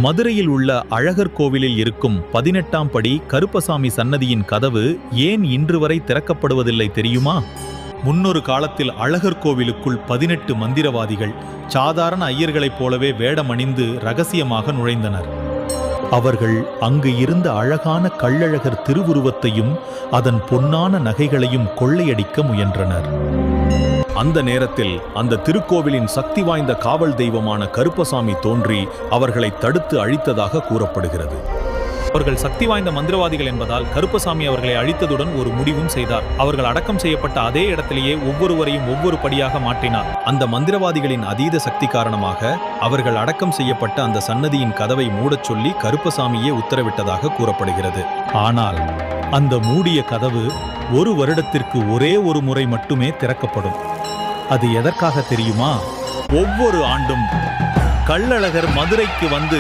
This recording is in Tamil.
மதுரையில் உள்ள அழகர் கோவிலில் இருக்கும் 18ஆம் படி கருப்பசாமி சன்னதியின் கதவு ஏன் இன்று வரை திறக்கப்படுவதில்லை தெரியுமா? முன்னொரு காலத்தில் அழகர் கோவிலுக்குள் 18 மந்திரவாதிகள் சாதாரண ஐயர்களைப் போலவே வேடமணிந்து ரகசியமாக நுழைந்தனர். அவர்கள் அங்கு இருந்த அழகான கள்ளழகர் திருவுருவத்தையும் அதன் பொன்னான நகைகளையும் கொள்ளையடிக்க முயன்றனர். அந்த நேரத்தில் அந்த திருக்கோவிலின் சக்தி வாய்ந்த காவல் தெய்வமான கருப்பசாமி தோன்றி அவர்களை தடுத்து அழித்ததாக கூறப்படுகிறது. அவர்கள் சக்தி வாய்ந்த மந்திரவாதிகள் என்பதால் கருப்பசாமி அவர்களை அழித்ததுடன் ஒரு முடிவும் செய்தார். அவர்கள் அடக்கம் செய்யப்பட்ட அதே இடத்திலேயே ஒவ்வொருவரையும் ஒவ்வொரு படியாக மாற்றினார். அந்த மந்திரவாதிகளின் அதீத சக்தி காரணமாக அவர்கள் அடக்கம் செய்யப்பட்ட அந்த சன்னதியின் கதவை மூடச் சொல்லி கருப்பசாமியே உத்தரவிட்டதாக கூறப்படுகிறது. ஆனால் அந்த மூடிய கதவு ஒரு வருடத்திற்கு ஒரே ஒரு முறை மட்டுமே திறக்கப்படும். அது எதற்காக தெரியுமா? ஒவ்வொரு ஆண்டும் கள்ளழகர் மதுரைக்கு வந்து